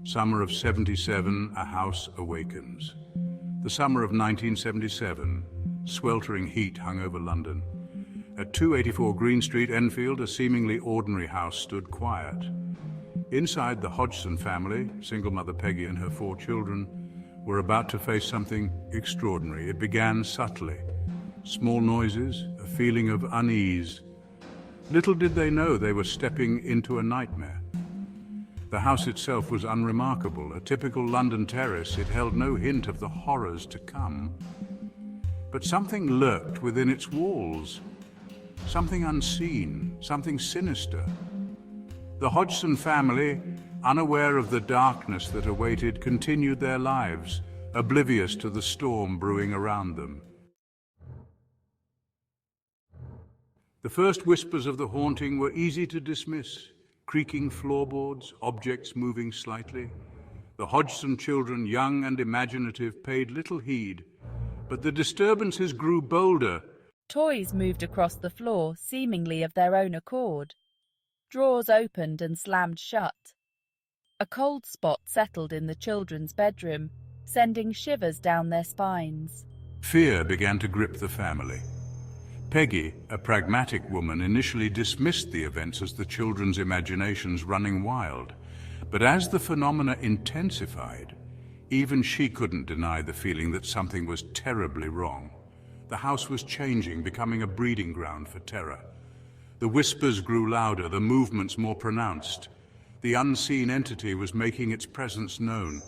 Summer of '77, A House Awakens. The summer of 1977, sweltering heat hung over London. At 284 Green Street, Enfield, a seemingly ordinary house stood quiet. Inside, the Hodgson family, single mother Peggy and her 4 children, were about to face something extraordinary. It began subtly. Small noises, a feeling of unease. Little did they know they were stepping into a nightmare. The house itself was unremarkable, a typical London terrace. It held no hint of the horrors to come. But something lurked within its walls. Something unseen, something sinister. The Hodgson family, unaware of the darkness that awaited, continued their lives, oblivious to the storm brewing around them. The first whispers of the haunting were easy to dismiss. Creaking floorboards, objects moving slightly. The Hodgson children, young and imaginative, paid little heed. But the disturbances grew bolder. Toys moved across the floor, seemingly of their own accord. Drawers opened and slammed shut. A cold spot settled in the children's bedroom, sending shivers down their spines. Fear began to grip the family. Peggy, a pragmatic woman, initially dismissed the events as the children's imaginations running wild. But as the phenomena intensified, even she couldn't deny the feeling that something was terribly wrong. The house was changing, becoming a breeding ground for terror. The whispers grew louder, the movements more pronounced. The unseen entity was making its presence known.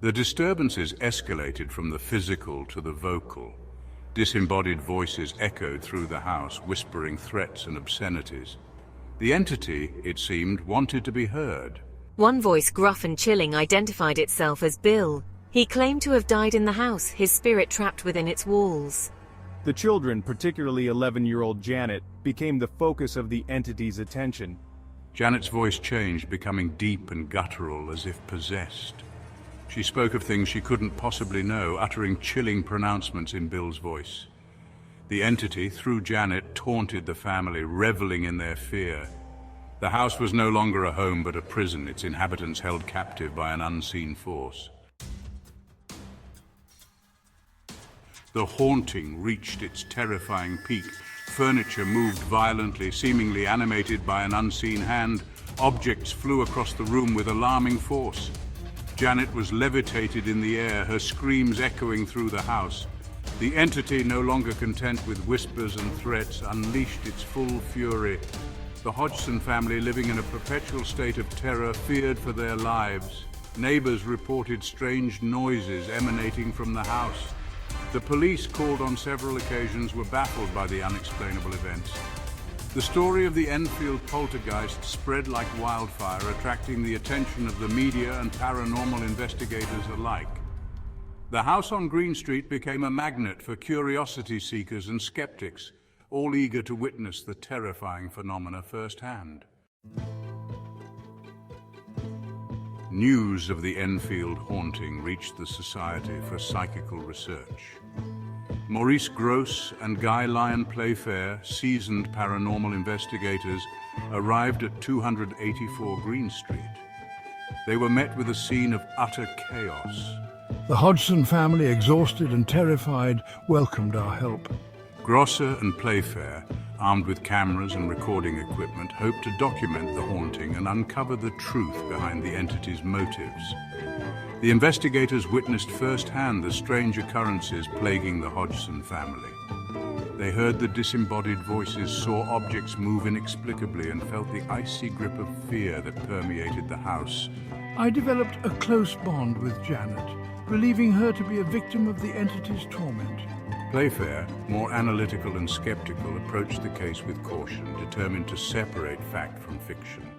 The disturbances escalated from the physical to the vocal. Disembodied voices echoed through the house, whispering threats and obscenities. The entity, it seemed, wanted to be heard. One voice, gruff and chilling, identified itself as Bill. He claimed to have died in the house, his spirit trapped within its walls. The children, particularly 11-year-old Janet, became the focus of the entity's attention. Janet's voice changed, becoming deep and guttural, as if possessed. She spoke of things she couldn't possibly know, uttering chilling pronouncements in Bill's voice. The entity, through Janet, taunted the family, reveling in their fear. The house was no longer a home but a prison, its inhabitants held captive by an unseen force. The haunting reached its terrifying peak. Furniture moved violently, seemingly animated by an unseen hand. Objects flew across the room with alarming force. Janet was levitated in the air, her screams echoing through the house. The entity, no longer content with whispers and threats, unleashed its full fury. The Hodgson family, living in a perpetual state of terror, feared for their lives. Neighbors reported strange noises emanating from the house. The police, called on several occasions, were baffled by the unexplainable events. The story of the Enfield poltergeist spread like wildfire, attracting the attention of the media and paranormal investigators alike. The house on Green Street became a magnet for curiosity seekers and skeptics, all eager to witness the terrifying phenomena firsthand. News of the Enfield haunting reached the Society for Psychical Research. Maurice Gross and Guy Lyon Playfair, seasoned paranormal investigators, arrived at 284 Green Street. They were met with a scene of utter chaos. The Hodgson family, exhausted and terrified, welcomed our help. Grosser and Playfair, armed with cameras and recording equipment, hoped to document the haunting and uncover the truth behind the entity's motives. The investigators witnessed firsthand the strange occurrences plaguing the Hodgson family. They heard the disembodied voices, saw objects move inexplicably, and felt the icy grip of fear that permeated the house. I developed a close bond with Janet, believing her to be a victim of the entity's torment. Playfair, more analytical and skeptical, approached the case with caution, determined to separate fact from fiction.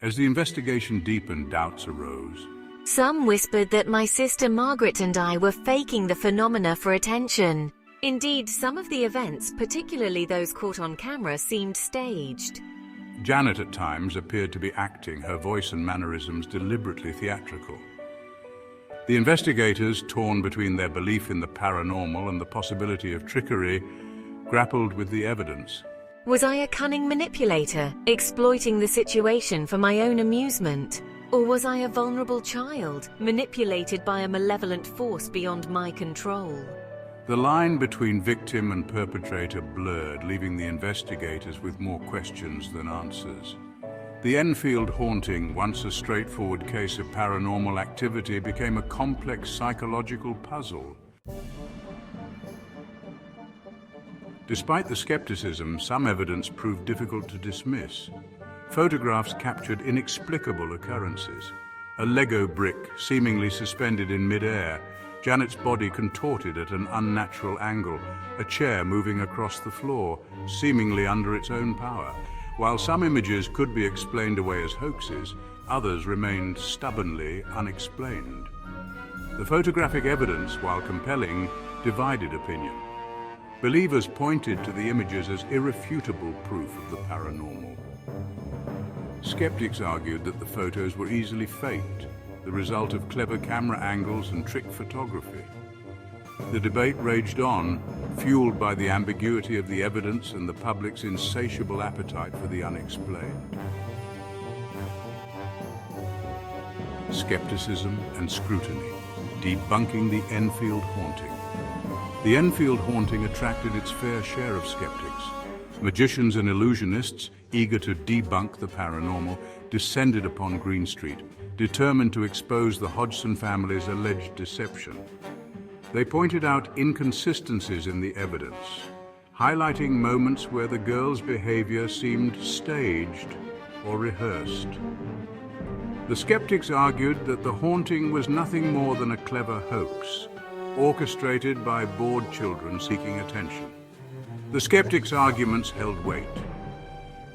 As the investigation deepened, doubts arose. Some whispered that my sister Margaret and I were faking the phenomena for attention. Indeed, some of the events, particularly those caught on camera, seemed staged. Janet at times appeared to be acting, her voice and mannerisms deliberately theatrical. The investigators, torn between their belief in the paranormal and the possibility of trickery, grappled with the evidence. Was I a cunning manipulator, exploiting the situation for my own amusement? Or was I a vulnerable child, manipulated by a malevolent force beyond my control? The line between victim and perpetrator blurred, leaving the investigators with more questions than answers. The Enfield Haunting, once a straightforward case of paranormal activity, became a complex psychological puzzle. Despite the skepticism, some evidence proved difficult to dismiss. Photographs captured inexplicable occurrences. A Lego brick seemingly suspended in mid-air, Janet's body contorted at an unnatural angle, a chair moving across the floor, seemingly under its own power. While some images could be explained away as hoaxes, others remained stubbornly unexplained. The photographic evidence, while compelling, divided opinion. Believers pointed to the images as irrefutable proof of the paranormal. Skeptics argued that the photos were easily faked, the result of clever camera angles and trick photography. The debate raged on, fueled by the ambiguity of the evidence and the public's insatiable appetite for the unexplained. Skepticism and scrutiny, debunking the Enfield Haunting. The Enfield Haunting attracted its fair share of skeptics. Magicians and illusionists, eager to debunk the paranormal, descended upon Green Street, determined to expose the Hodgson family's alleged deception. They pointed out inconsistencies in the evidence, highlighting moments where the girls' behavior seemed staged or rehearsed. The skeptics argued that the haunting was nothing more than a clever hoax, orchestrated by bored children seeking attention. The skeptics' arguments held weight.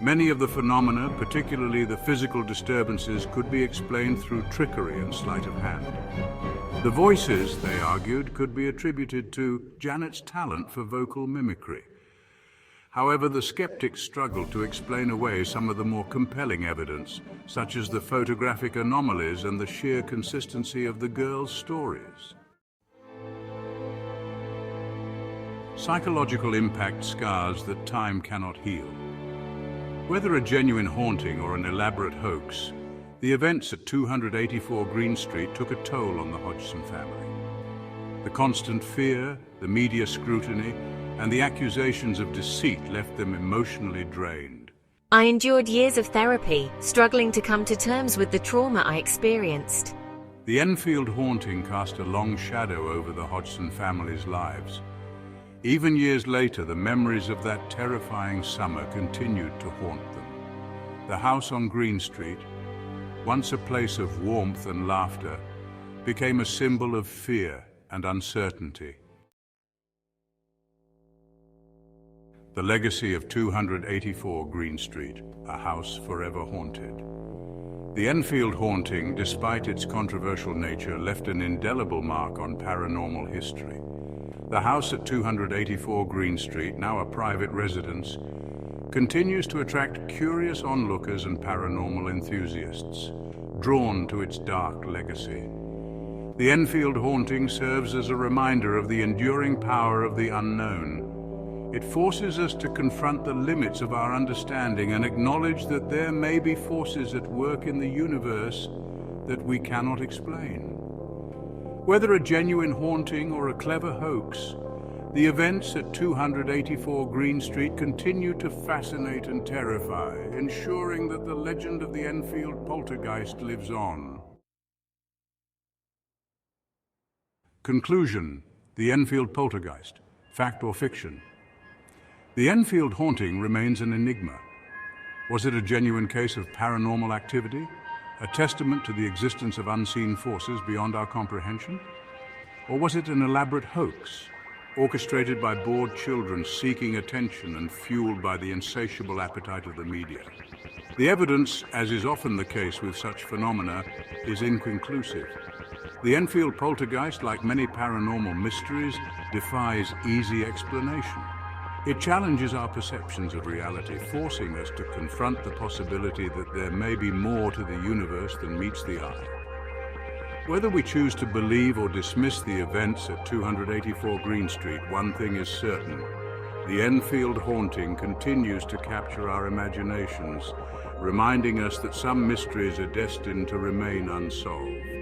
Many of the phenomena, particularly the physical disturbances, could be explained through trickery and sleight of hand. The voices, they argued, could be attributed to Janet's talent for vocal mimicry. However, the skeptics struggled to explain away some of the more compelling evidence, such as the photographic anomalies and the sheer consistency of the girls' stories. Psychological impact scars that time cannot heal. Whether a genuine haunting or an elaborate hoax, the events at 284 Green Street took a toll on the Hodgson family. The constant fear, the media scrutiny, and the accusations of deceit left them emotionally drained. I endured years of therapy, struggling to come to terms with the trauma I experienced. The Enfield Haunting cast a long shadow over the Hodgson family's lives. Even years later, the memories of that terrifying summer continued to haunt them. The house on Green Street, once a place of warmth and laughter, became a symbol of fear and uncertainty. The legacy of 284 Green Street, a house forever haunted. The Enfield Haunting, despite its controversial nature, left an indelible mark on paranormal history. The house at 284 Green Street, now a private residence, continues to attract curious onlookers and paranormal enthusiasts, drawn to its dark legacy. The Enfield Haunting serves as a reminder of the enduring power of the unknown. It forces us to confront the limits of our understanding and acknowledge that there may be forces at work in the universe that we cannot explain. Whether a genuine haunting or a clever hoax, the events at 284 Green Street continue to fascinate and terrify, ensuring that the legend of the Enfield Poltergeist lives on. Conclusion: the Enfield Poltergeist, fact or fiction? The Enfield Haunting remains an enigma. Was it a genuine case of paranormal activity? A testament to the existence of unseen forces beyond our comprehension? Or was it an elaborate hoax, orchestrated by bored children seeking attention and fueled by the insatiable appetite of the media? The evidence, as is often the case with such phenomena, is inconclusive. The Enfield Poltergeist, like many paranormal mysteries, defies easy explanation. It challenges our perceptions of reality, forcing us to confront the possibility that there may be more to the universe than meets the eye. Whether we choose to believe or dismiss the events at 284 Green Street, one thing is certain: the Enfield Haunting continues to capture our imaginations, reminding us that some mysteries are destined to remain unsolved.